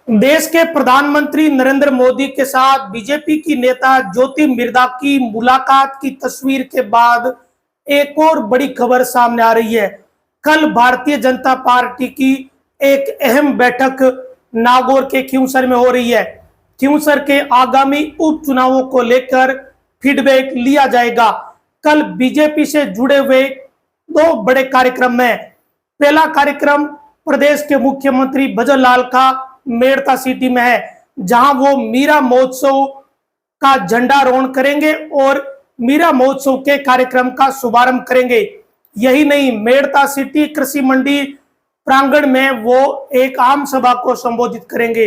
देश के प्रधानमंत्री नरेंद्र मोदी के साथ बीजेपी की नेता ज्योति मिर्धा की मुलाकात की तस्वीर के बाद एक और बड़ी खबर सामने आ रही है। कल भारतीय जनता पार्टी की एक अहम बैठक नागौर के खिंवसर में हो रही है। खिंवसर के आगामी उपचुनावों को लेकर फीडबैक लिया जाएगा। कल बीजेपी से जुड़े हुए दो बड़े कार्यक्रम में पहला कार्यक्रम प्रदेश के मुख्यमंत्री भजन लाल का मेड़ता सिटी में है, जहां वो मीरा महोत्सव का झंडारोहण करेंगे और मीरा महोत्सव के कार्यक्रम का शुभारंभ करेंगे। यही नहीं, मेड़ता सिटी कृषि मंडी प्रांगण में वो एक आम सभा को संबोधित करेंगे।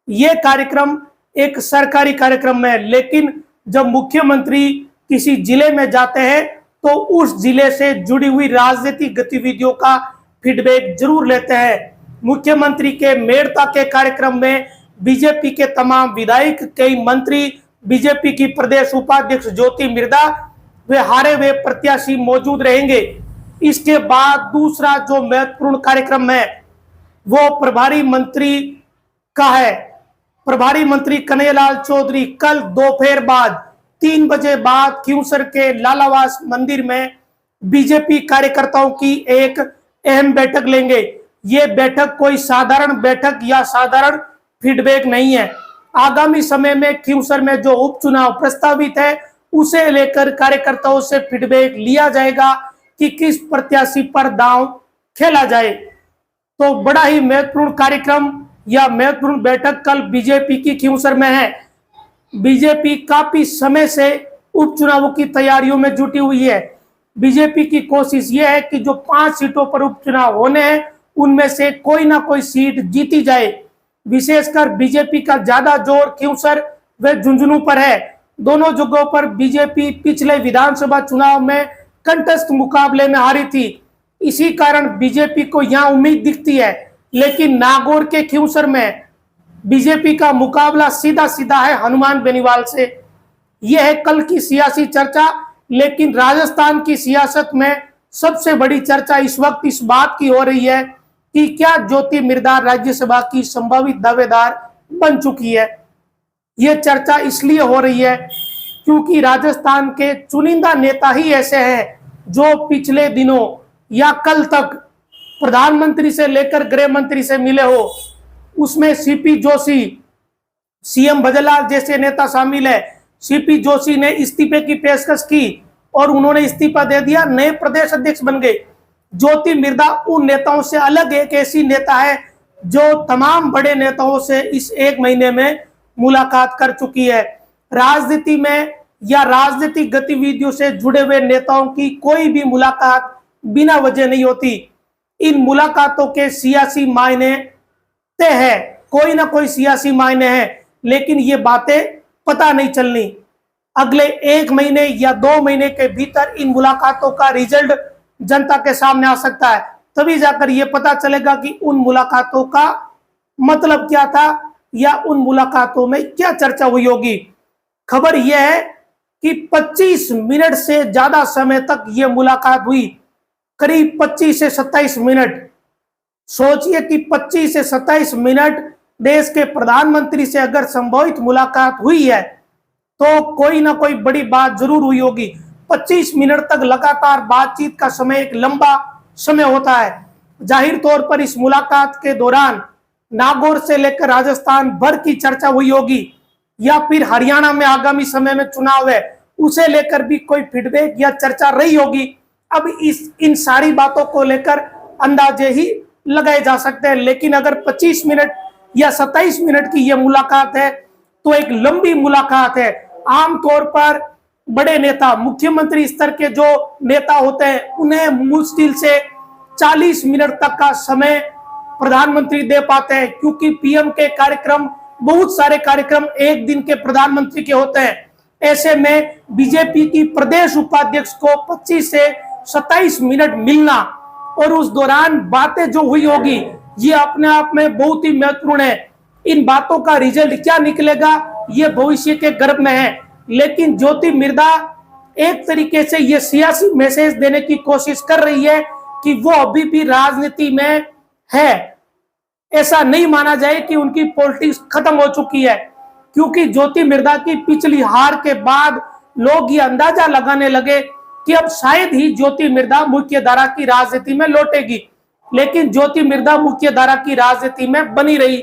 ये कार्यक्रम एक सरकारी कार्यक्रम है, लेकिन जब मुख्यमंत्री किसी जिले में जाते हैं तो उस जिले से जुड़ी हुई राजनीतिक गतिविधियों का फीडबैक जरूर लेते हैं। मुख्यमंत्री के मेड़ता के कार्यक्रम में बीजेपी के तमाम विधायक, कई मंत्री, बीजेपी की प्रदेश उपाध्यक्ष ज्योति मिर्धा वे हारे हुए प्रत्याशी मौजूद रहेंगे। इसके बाद दूसरा जो महत्वपूर्ण कार्यक्रम है वो प्रभारी मंत्री का है। प्रभारी मंत्री कन्हैयालाल चौधरी कल दोपहर बाद 3 बजे बाद खिंवसर के लालावास मंदिर में बीजेपी कार्यकर्ताओं की एक अहम बैठक लेंगे। ये बैठक कोई साधारण बैठक या साधारण फीडबैक नहीं है। आगामी समय में खिंवसर में जो उपचुनाव प्रस्तावित है उसे लेकर कार्यकर्ताओं से फीडबैक लिया जाएगा कि किस प्रत्याशी पर दांव खेला जाए। तो बड़ा ही महत्वपूर्ण कार्यक्रम या महत्वपूर्ण बैठक कल बीजेपी की खिंवसर में है। बीजेपी काफी समय से उपचुनावों की तैयारियों में जुटी हुई है। बीजेपी की कोशिश यह है कि जो 5 सीटों पर उपचुनाव होने हैं उनमें से कोई ना कोई सीट जीती जाए। विशेषकर बीजेपी का ज्यादा जोर खिंवसर व झुंझुनू पर है। दोनों जगहों पर बीजेपी पिछले विधानसभा चुनाव में कंटेस्ट मुकाबले में हारी थी। इसी कारण बीजेपी को यहां उम्मीद दिखती है, लेकिन नागौर के खिंवसर में बीजेपी का मुकाबला सीधा सीधा है हनुमान बेनीवाल से। यह है कल की सियासी चर्चा। लेकिन राजस्थान की सियासत में सबसे बड़ी चर्चा इस वक्त इस बात की हो रही है कि क्या ज्योति मिर्धा राज्यसभा की संभावित दावेदार बन चुकी है। यह चर्चा इसलिए हो रही है क्योंकि राजस्थान के चुनिंदा नेता ही ऐसे हैं जो पिछले दिनों या कल तक प्रधानमंत्री से लेकर गृह मंत्री से मिले हो। उसमें सीपी जोशी, सीएम भजन लाल जैसे नेता शामिल है। सीपी जोशी ने इस्तीफे की पेशकश की और उन्होंने इस्तीफा दे दिया, नए प्रदेश अध्यक्ष बन गए। ज्योति मिर्धा उन नेताओं से अलग एक ऐसी नेता है जो तमाम बड़े नेताओं से इस 1 महीने में मुलाकात कर चुकी है। राजनीति में या राजनीतिक गतिविधियों से जुड़े हुए नेताओं की कोई भी मुलाकात बिना वजह नहीं होती। इन मुलाकातों के सियासी मायने तय है, कोई ना कोई सियासी मायने है, लेकिन ये बातें पता नहीं चलनी। अगले 1 महीने या 2 महीने के भीतर इन मुलाकातों का रिजल्ट जनता के सामने आ सकता है। तभी जाकर ये पता चलेगा कि उन मुलाकातों का मतलब क्या था या उन मुलाकातों में क्या चर्चा हुई होगी। खबर यह है कि 25 मिनट से ज्यादा समय तक ये मुलाकात हुई, करीब 25 से 27 मिनट। सोचिए कि 25 से 27 मिनट देश के प्रधानमंत्री से अगर संभावित मुलाकात हुई है तो कोई ना कोई बड़ी बात जरूर हुई होगी। 25 मिनट तक लगातार बातचीत का समय एक लंबा समय होता है। जाहिर तौर पर इस मुलाकात के दौरान नागौर से लेकर राजस्थान भर की चर्चा हुई होगी, या फिर हरियाणा में आगामी समय में चुनाव है उसे लेकर भी कोई फीडबैक या चर्चा रही होगी। अब इन सारी बातों को लेकर अंदाजे ही लगाए जा सकते हैं। लेकिन अगर 25 मिनट या 27 मिनट की यह मुलाकात है तो एक लंबी मुलाकात है। आमतौर पर बड़े नेता, मुख्यमंत्री स्तर के जो नेता होते हैं उन्हें मुश्किल से 40 मिनट तक का समय प्रधानमंत्री दे पाते हैं, क्योंकि पीएम के कार्यक्रम, बहुत सारे कार्यक्रम एक दिन के प्रधानमंत्री के होते हैं। ऐसे में बीजेपी की प्रदेश उपाध्यक्ष को 25 से 27 मिनट मिलना और उस दौरान बातें जो हुई होगी ये अपने आप में बहुत ही महत्वपूर्ण है। इन बातों का रिजल्ट क्या निकलेगा ये भविष्य के गर्भ में है। लेकिन ज्योति मिर्धा एक तरीके से ये सियासी मैसेज देने की कोशिश कर रही है कि वो अभी भी राजनीति में है। ऐसा नहीं माना जाए कि उनकी पॉलिटिक्स खत्म हो चुकी है, क्योंकि ज्योति मिर्धा की पिछली हार के बाद लोग ये अंदाजा लगाने लगे कि अब शायद ही ज्योति मिर्धा मुख्य धारा की राजनीति में लौटेगी। लेकिन ज्योति मिर्धा मुख्य धारा की राजनीति में बनी रही।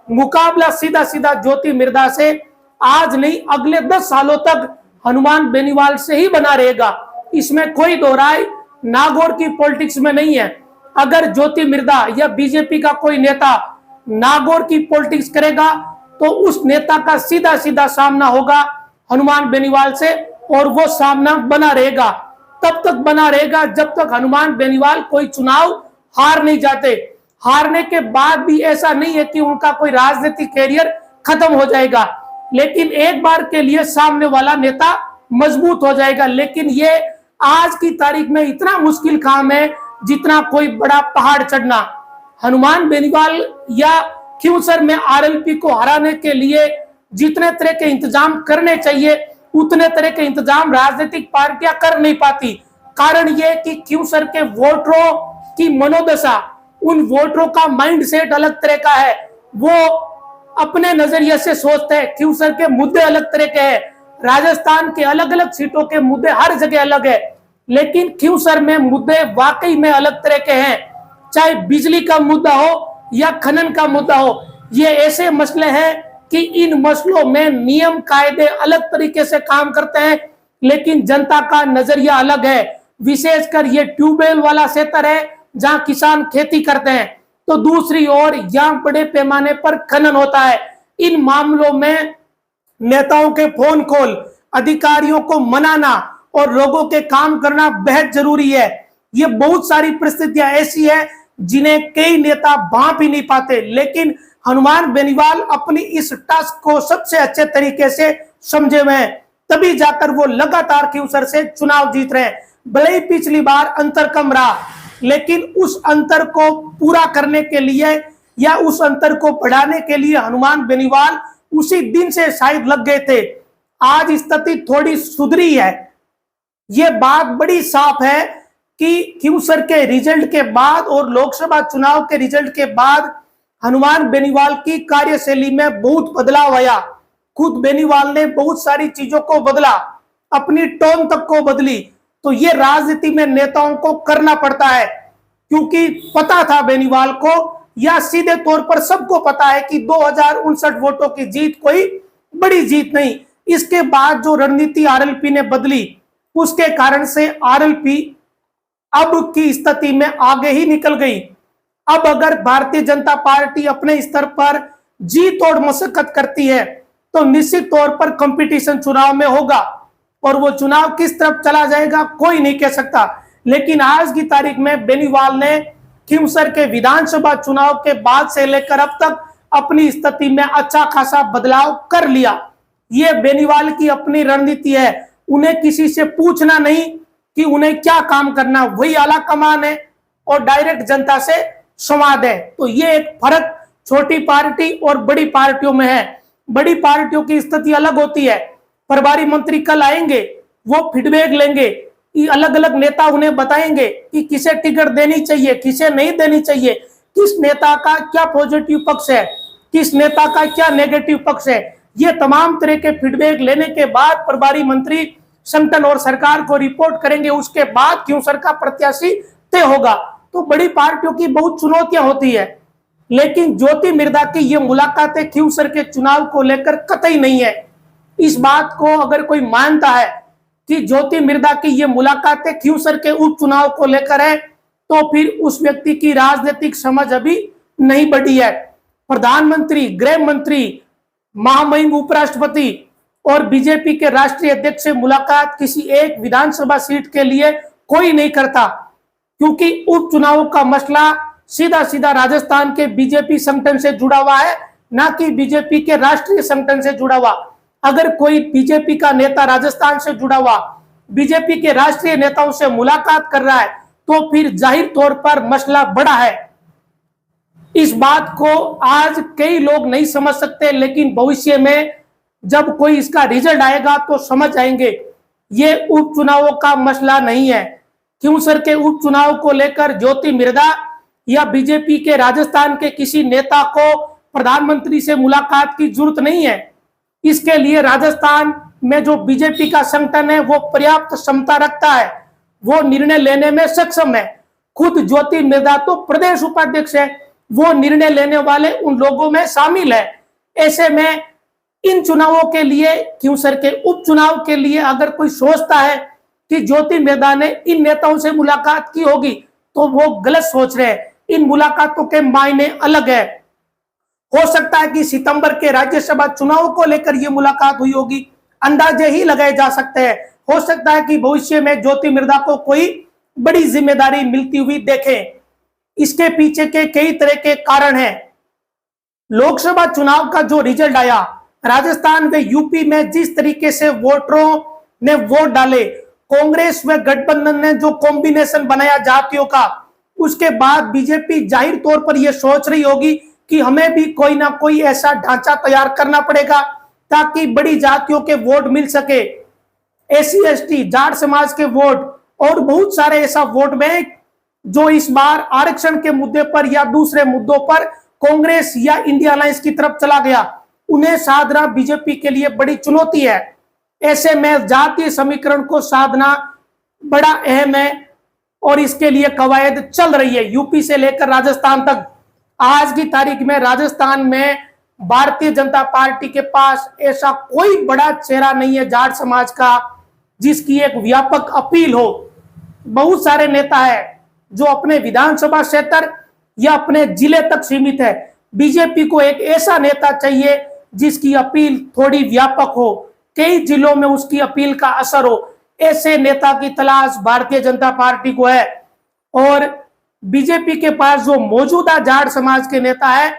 मुकाबला सीधा सीधा ज्योति मिर्धा से आज नहीं अगले 10 सालों तक हनुमान बेनीवाल से ही बना रहेगा। इसमें कोई दो राय नागौर की पॉलिटिक्स में नहीं है। अगर ज्योति मिर्धा या बीजेपी का कोई नेता नागौर की पॉलिटिक्स करेगा तो उस नेता का सीधा सीधा सामना होगा हनुमान बेनीवाल से, और वो सामना बना रहेगा, तब तक बना रहेगा जब तक हनुमान बेनीवाल कोई चुनाव हार नहीं जाते। हारने के बाद भी ऐसा नहीं है कि उनका कोई राजनीतिक कैरियर खत्म हो जाएगा, लेकिन एक बार के लिए सामने वाला नेता मजबूत हो जाएगा। लेकिन ये आज की तारीख में इतना मुश्किल काम है जितना कोई बड़ा पहाड़ चढ़ना। हनुमान बेनीवाल या क्यूसर में आरएलपी को हराने के लिए जितने तरह के इंतजाम करने चाहिए उतने तरह के इंतजाम राजनीतिक पार्टियां कर नहीं पाती। कारण ये कि क्यूसर के वोटरों की मनोदशा, उन वोटरों का माइंडसेट अलग तरह का है। वो अपने नजरिए से सोचते हैं। क्यूसर के मुद्दे अलग तरह के हैं। राजस्थान के अलग अलग सीटों के मुद्दे हर जगह अलग है, लेकिन क्यूसर में मुद्दे वाकई में अलग तरह के हैं। चाहे बिजली का मुद्दा हो या खनन का मुद्दा हो, ये ऐसे मसले हैं कि इन मसलों में नियम कायदे अलग तरीके से काम करते हैं, लेकिन जनता का नजरिया अलग है। विशेषकर ये ट्यूबवेल वाला क्षेत्र है जहां किसान खेती करते हैं, तो दूसरी ओर यहाँ बड़े पैमाने पर खनन होता है। इन मामलों में नेताओं के फोन कॉल, अधिकारियों को मनाना और लोगों के काम करना बेहद जरूरी है। ये बहुत सारी परिस्थितियां ऐसी है जिन्हें कई नेता भांप ही नहीं पाते, लेकिन हनुमान बेनीवाल अपनी इस टास्क को सबसे अच्छे तरीके से समझे हुए हैं, तभी जाकर वो लगातार क्यूसर से चुनाव जीत रहे हैं। भले ही पिछली बार अंतर कम रहा, लेकिन उस अंतर को पूरा करने के लिए या उस अंतर को बढ़ाने के लिए हनुमान बेनीवाल उसी दिन से शायद लग गए थे। आज स्थिति थोड़ी सुधरी है। ये बात बड़ी साफ है कि क्यूसर के रिजल्ट के बाद और लोकसभा चुनाव के रिजल्ट के बाद हनुमान बेनीवाल की कार्यशैली में बहुत बदलाव आया। खुद बेनीवाल ने बहुत सारी चीजों को बदला, अपनी टोन तक को बदली। तो ये राजनीति में नेताओं को करना पड़ता है, क्योंकि पता था बेनीवाल को, या सीधे तौर पर सबको पता है कि 2059 वोटों की जीत कोई बड़ी जीत नहीं। इसके बाद जो रणनीति आरएलपी ने बदली, उसके कारण से आरएलपी अब की स्थिति में आगे ही निकल गई। अब अगर भारतीय जनता पार्टी अपने स्तर पर जी तोड़ मशक्कत करती है तो निश्चित तौर पर कंपटीशन चुनाव में होगा, और वो चुनाव किस तरफ चला जाएगा कोई नहीं कह सकता। लेकिन आज की तारीख में बेनीवाल ने खींवसर के विधानसभा चुनाव के बाद से लेकर अब तक अपनी स्थिति में अच्छा खासा बदलाव कर लिया। ये बेनीवाल की अपनी रणनीति है। उन्हें किसी से पूछना नहीं कि उन्हें क्या काम करना, वही आला कमान है और डायरेक्ट जनता से संवाद है। तो ये एक फर्क छोटी पार्टी और बड़ी पार्टियों में है। बड़ी पार्टियों की स्थिति अलग होती है। प्रभारी मंत्री कल आएंगे, वो फीडबैक लेंगे, अलग अलग नेता उन्हें बताएंगे कि किसे टिकट देनी चाहिए, किसे नहीं देनी चाहिए, किस नेता का क्या पॉजिटिव पक्ष है, किस नेता का क्या नेगेटिव पक्ष है। ये तमाम तरह के फीडबैक लेने के बाद प्रभारी मंत्री संगठन और सरकार को रिपोर्ट करेंगे। उसके बाद क्यूसर का प्रत्याशी तय होगा। तो बड़ी पार्टियों की बहुत चुनौतियां होती है, लेकिन ज्योति मिर्धा की ये मुलाकातें क्यूसर के चुनाव को लेकर कतई नहीं है। इस बात को अगर कोई मानता है कि ज्योति मिर्धा की ये मुलाकातें क्यूसर के उपचुनाव को लेकर है, तो फिर उस व्यक्ति की राजनीतिक समझ अभी नहीं बढ़ी है। प्रधानमंत्री, गृह मंत्री, महामहिम उपराष्ट्रपति और बीजेपी के राष्ट्रीय अध्यक्ष से मुलाकात किसी एक विधानसभा सीट के लिए कोई नहीं करता, क्योंकि उपचुनावों का मसला सीधा सीधा राजस्थान के बीजेपी संगठन से जुड़ा हुआ है, ना कि बीजेपी के राष्ट्रीय संगठन से जुड़ा हुआ। अगर कोई बीजेपी का नेता राजस्थान से जुड़ा हुआ बीजेपी के राष्ट्रीय नेताओं से मुलाकात कर रहा है, तो फिर जाहिर तौर पर मसला बड़ा है। इस बात को आज कई लोग नहीं समझ सकते, लेकिन भविष्य में जब कोई इसका रिजल्ट आएगा तो समझ आएंगे। ये उपचुनावों का मसला नहीं है। क्यूसर के उपचुनाव को लेकर ज्योति मिर्धा या बीजेपी के राजस्थान के किसी नेता को प्रधानमंत्री से मुलाकात की जरूरत नहीं है। इसके लिए राजस्थान में जो बीजेपी का संगठन है वो पर्याप्त क्षमता रखता है, वो निर्णय लेने में सक्षम है। खुद ज्योति मिर्धा तो प्रदेश उपाध्यक्ष है, वो निर्णय लेने वाले उन लोगों में शामिल है। ऐसे में इन चुनावों के लिए, क्यूंसर के उपचुनाव के लिए अगर कोई सोचता है कि ज्योति मिर्धा ने इन नेताओं से मुलाकात की होगी तो वो गलत सोच रहे हैं। इन मुलाकातों के मायने अलग है। हो सकता है कि सितंबर के राज्यसभा चुनाव को लेकर ये मुलाकात हुई होगी, अंदाजे ही लगाए जा सकते हैं। हो सकता है कि भविष्य में ज्योति मिर्धा को कोई बड़ी जिम्मेदारी मिलती हुई देखें। इसके पीछे के कई तरह के कारण हैं। लोकसभा चुनाव का जो रिजल्ट आया, राजस्थान व यूपी में जिस तरीके से वोटरों ने वोट डाले, कांग्रेस व गठबंधन ने जो कॉम्बिनेशन बनाया जातियों का, उसके बाद बीजेपी जाहिर तौर पर यह सोच रही होगी कि हमें भी कोई ना कोई ऐसा ढांचा तैयार करना पड़ेगा ताकि बड़ी जातियों के वोट मिल सके। एससी एसटी जाट समाज के वोट और बहुत सारे ऐसा वोट बैंक जो इस बार आरक्षण के मुद्दे पर या दूसरे मुद्दों पर कांग्रेस या इंडिया अलायंस की तरफ चला गया, उन्हें साधना बीजेपी के लिए बड़ी चुनौती है। ऐसे में जातीय समीकरण को साधना बड़ा अहम है और इसके लिए कवायद चल रही है यूपी से लेकर राजस्थान तक। आज की तारीख में राजस्थान में भारतीय जनता पार्टी के पास ऐसा कोई बड़ा चेहरा नहीं है जाट समाज का जिसकी एक व्यापक अपील हो। बहुत सारे नेता है जो अपने विधानसभा क्षेत्र या अपने जिले तक सीमित है। बीजेपी को एक ऐसा नेता चाहिए जिसकी अपील थोड़ी व्यापक हो, कई जिलों में उसकी अपील का असर हो। ऐसे नेता की तलाश भारतीय जनता पार्टी को है और बीजेपी के पास जो मौजूदा जाट समाज के नेता है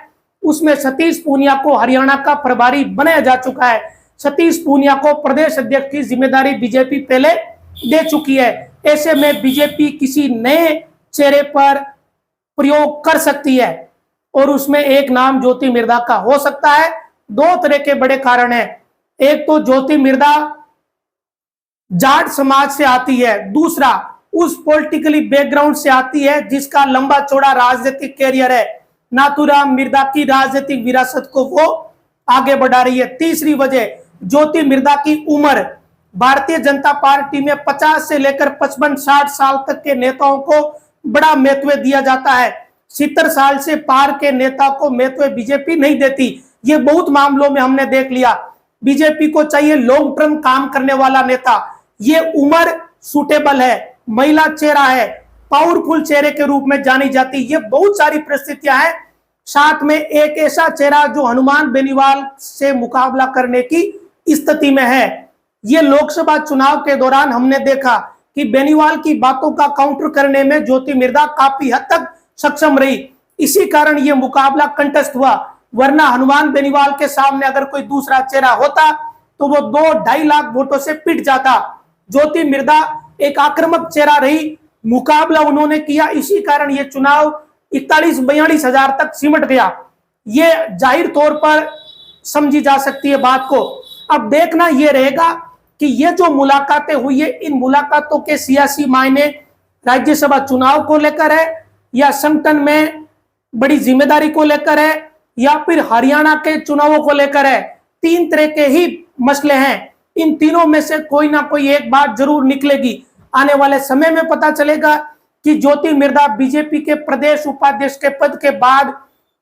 उसमें सतीश पूनिया को हरियाणा का प्रभारी बनाया जा चुका है। सतीश पूनिया को प्रदेश अध्यक्ष की जिम्मेदारी बीजेपी पहले दे चुकी है। ऐसे में बीजेपी किसी नए चेहरे पर प्रयोग कर सकती है और उसमें एक नाम ज्योति मिर्धा का हो सकता है। दो तरह के बड़े कारण हैं। एक तो ज्योति मिर्धा जाट समाज से आती है, दूसरा उस पॉलिटिकली बैकग्राउंड से आती है जिसका लंबा चौड़ा राजनीतिक कैरियर है। नाथूराम मिर्धा की राजनीतिक विरासत को वो आगे बढ़ा रही है। तीसरी वजह, ज्योति मिर्धा की उम्र। भारतीय जनता पार्टी में 50 से लेकर 55-60 साल तक के नेताओं को बड़ा महत्व दिया जाता है। 70 साल से पार के नेता को महत्व बीजेपी नहीं देती। ये बहुत मामलों में हमने देख लिया। बीजेपी को चाहिए लॉन्ग टर्म काम करने वाला नेता। ये उम्र सूटेबल है, महिला चेहरा है, पावरफुल चेहरे के रूप में जानी जाती। ये बहुत सारी परिस्थितियां हैं। साथ में एक ऐसा चेहरा जो हनुमान बेनीवाल से मुकाबला करने की स्थिति में है। ये लोकसभा चुनाव के दौरान हमने देखा कि बेनीवाल की बातों का काउंटर करने में ज्योति मिर्धा काफी हद तक सक्षम रही। इसी कारण ये मुकाबला कंटेस्ट हुआ, वरना हनुमान बेनीवाल के सामने अगर कोई दूसरा चेहरा होता तो वो 2-2.5 लाख वोटों से पिट जाता। ज्योति मिर्धा एक आक्रामक चेहरा रही, मुकाबला उन्होंने किया, इसी कारण ये चुनाव 41-42 हजार तक सिमट गया। ये जाहिर तौर पर समझी जा सकती है बात को। अब देखना यह रहेगा कि ये जो मुलाकातें हुई है, इन मुलाकातों के सियासी मायने राज्यसभा चुनाव को लेकर है या संगठन में बड़ी जिम्मेदारी को लेकर है या फिर हरियाणा के चुनावों को लेकर है। 3 तरह के ही मसले हैं। इन तीनों में से कोई ना कोई एक बात जरूर निकलेगी। आने वाले समय में पता चलेगा कि ज्योति मिर्धा बीजेपी के प्रदेश उपाध्यक्ष के पद के बाद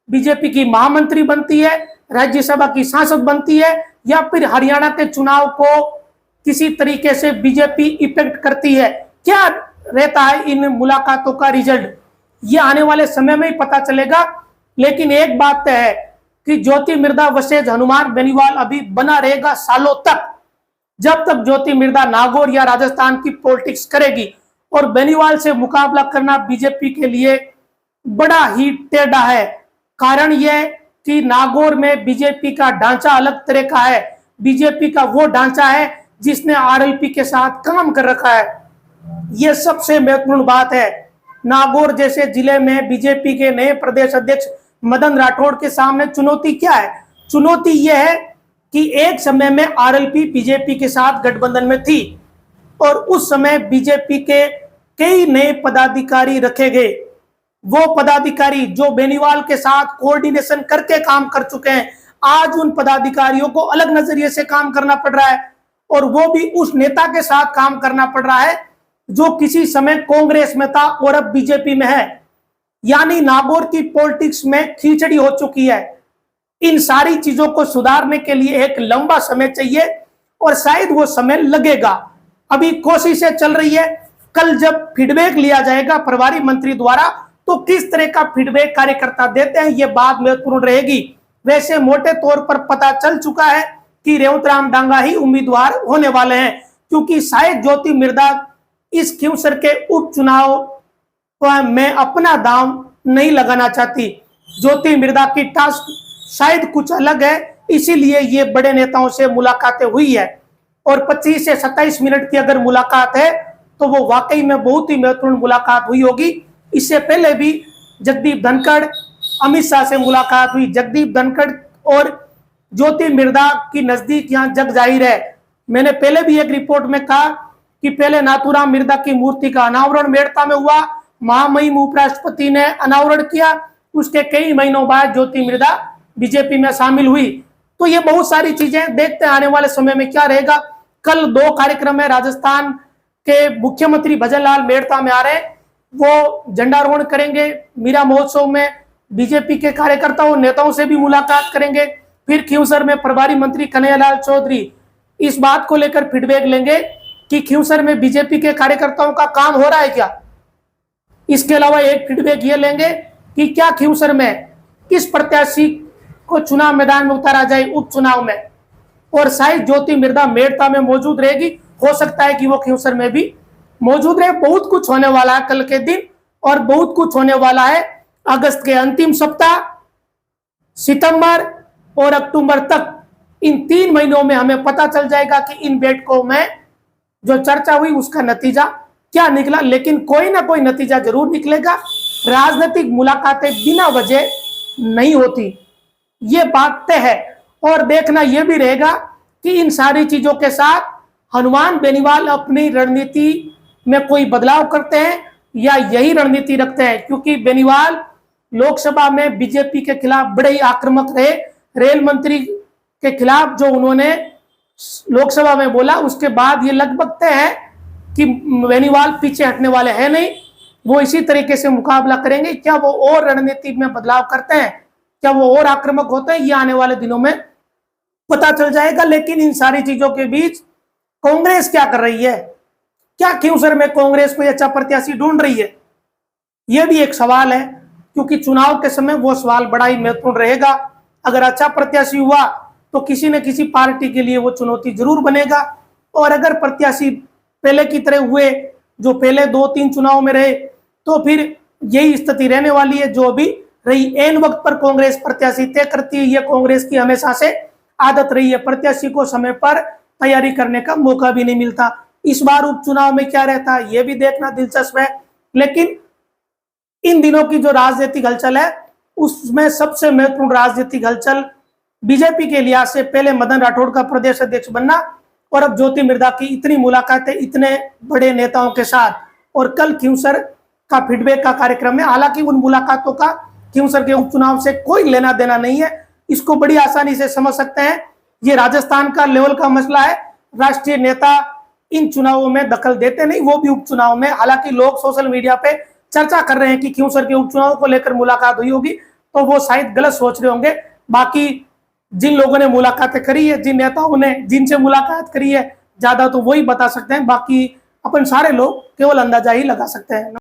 बीजेपी की महामंत्री बनती है, राज्यसभा की सांसद बनती है या फिर हरियाणा के चुनाव को किसी तरीके से बीजेपी इफेक्ट करती है। क्या रहता है इन मुलाकातों का रिजल्ट, ये आने वाले समय में ही पता चलेगा। लेकिन एक बात तय है कि ज्योति मिर्धा वर्सेज हनुमान बेनीवाल अभी बना रहेगा सालों तक, जब तक ज्योति मिर्धा नागौर या राजस्थान की पॉलिटिक्स करेगी। और बेनीवाल से मुकाबला करना बीजेपी के लिए बड़ा ही टेढ़ा है। कारण यह कि नागौर में बीजेपी का ढांचा अलग तरह का है। बीजेपी का वो ढांचा है जिसने आरएलपी के साथ काम कर रखा है। यह सबसे महत्वपूर्ण बात है। नागौर जैसे जिले में बीजेपी के नए प्रदेश अध्यक्ष मदन राठौड़ के सामने चुनौती क्या है? चुनौती यह है कि एक समय में आरएलपी बीजेपी के साथ गठबंधन में थी और उस समय बीजेपी के कई नए पदाधिकारी रखे गए। वो पदाधिकारी जो बेनीवाल के साथ कोऑर्डिनेशन करके काम कर चुके हैं, आज उन पदाधिकारियों को अलग नजरिए से काम करना पड़ रहा है, और वो भी उस नेता के साथ काम करना पड़ रहा है जो किसी समय कांग्रेस में था और अब बीजेपी में है। यानी नागौर की पॉलिटिक्स में खिचड़ी हो चुकी है। इन सारी चीजों को सुधारने के लिए एक लंबा समय चाहिए और शायद वो समय लगेगा। अभी कोशिशें चल रही है। कल जब फीडबैक लिया जाएगा प्रभारी मंत्री द्वारा, तो किस तरह का फीडबैक कार्यकर्ता देते हैं ये बात महत्वपूर्ण रहेगी। वैसे मोटे तौर पर पता चल चुका है कि रेवंत राम डांगा ही उम्मीदवार होने वाले हैं, क्योंकि शायद ज्योति मिर्दा इस खींवसर के उपचुनाव में अपना दाम नहीं लगाना चाहती। ज्योति मिर्दा की टास्क शायद कुछ अलग है, इसीलिए ये बड़े नेताओं से मुलाकातें हुई है। और 25 से 27 मिनट की अगर मुलाकात है तो वो वाकई में बहुत ही महत्वपूर्ण मुलाकात हुई होगी। इससे पहले भी जगदीप धनखड़, अमित शाह से मुलाकात हुई। जगदीप धनखड़ और ज्योति मिर्दा की नजदीक यहाँ जग जाहिर है। मैंने पहले भी एक रिपोर्ट में कहा कि पहले नाथूराम मिर्दा की मूर्ति का अनावरण मेड़ता में हुआ, महामहिम उपराष्ट्रपति ने अनावरण किया, उसके कई महीनों बाद ज्योति मिर्दा बीजेपी में शामिल हुई। तो ये बहुत सारी चीजें देखते आने वाले समय में क्या रहेगा। कल 2 कार्यक्रम है। राजस्थान के मुख्यमंत्री भजन लाल मेड़ता में आ रहे हैं, वो झंडारोहण करेंगे। मीरा महोत्सव में बीजेपी के कार्यकर्ताओं नेताओं से भी मुलाकात करेंगे। फिर खींवसर में प्रभारी मंत्री कन्हैयालाल चौधरी इस बात को लेकर फीडबैक लेंगे कि खींवसर में बीजेपी के कार्यकर्ताओं का काम हो रहा है क्या। इसके अलावा एक फीडबैक ये लेंगे कि क्या खींवसर में किस प्रत्याशी को चुनाव मैदान में उतारा जाए उपचुनाव में, और शायद ज्योति मिर्दा मेड़ता में मौजूद रहेगी। हो सकता है कि वो खींवसर में भी मौजूद रहे। बहुत कुछ होने वाला है कल के दिन, और बहुत कुछ होने वाला है अगस्त के अंतिम सप्ताह, सितंबर और अक्टूबर तक। इन 3 महीनों में हमें पता चल जाएगा कि इन बैठकों में जो चर्चा हुई उसका नतीजा क्या निकला। लेकिन कोई ना कोई नतीजा जरूर निकलेगा। राजनीतिक मुलाकातें बिना वजह नहीं होती, ये बात तय है। और देखना यह भी रहेगा कि इन सारी चीजों के साथ हनुमान बेनीवाल अपनी रणनीति में कोई बदलाव करते हैं या यही रणनीति रखते हैं, क्योंकि बेनीवाल लोकसभा में बीजेपी के खिलाफ बड़े ही आक्रामक रहे। रेल मंत्री के खिलाफ जो उन्होंने लोकसभा में बोला, उसके बाद ये लगभग तय है कि बेनीवाल पीछे हटने वाले हैं नहीं, वो इसी तरीके से मुकाबला करेंगे। क्या वो और रणनीति में बदलाव करते हैं, क्या वो और आक्रामक होते हैं, ये आने वाले दिनों में पता चल जाएगा। लेकिन इन सारी चीजों के बीच कांग्रेस क्या कर रही है? क्या खींवसर में कांग्रेस कोई अच्छा प्रत्याशी ढूंढ रही है? यह भी एक सवाल है, क्योंकि चुनाव के समय वो सवाल बड़ा ही महत्वपूर्ण रहेगा। अगर अच्छा प्रत्याशी हुआ तो किसी न किसी पार्टी के लिए वो चुनौती जरूर बनेगा, और अगर प्रत्याशी पहले की तरह हुए जो पहले 2-3 चुनाव में रहे, तो फिर यही स्थिति रहने वाली है जो अभी रही। एन वक्त पर कांग्रेस प्रत्याशी तय करती है, यह कांग्रेस की हमेशा से आदत रही है। प्रत्याशी को समय पर तैयारी करने का मौका भी नहीं मिलता। इस बार उपचुनाव में क्या रहता है यह भी देखना दिलचस्प है। लेकिन इन दिनों की जो राजनीतिक हलचल है, उसमें सबसे महत्वपूर्ण राजनीतिक हलचल बीजेपी के लिहाज से पहले मदन राठौड़ का प्रदेश अध्यक्ष बनना, और अब ज्योति मिर्दा की इतनी मुलाकातें इतने बड़े नेताओं के साथ, और कल खींवसर का फीडबैक का कार्यक्रम है। हालांकि उन मुलाकातों का खींवसर के उपचुनाव से कोई लेना देना नहीं है, इसको बड़ी आसानी से समझ सकते हैं। ये राजस्थान का लेवल का मसला है। राष्ट्रीय नेता इन चुनावों में दखल देते नहीं, वो भी उपचुनाव में। हालांकि लोग सोशल मीडिया पे चर्चा कर रहे हैं कि खींवसर के उपचुनाव को लेकर मुलाकात हुई होगी, तो वो शायद गलत सोच रहे होंगे। बाकी जिन लोगों ने मुलाकातें करी है, जिन नेताओं ने जिनसे मुलाकात करी है, ज्यादा तो वही बता सकते हैं। बाकी अपन सारे लोग केवल अंदाजा ही लगा सकते हैं।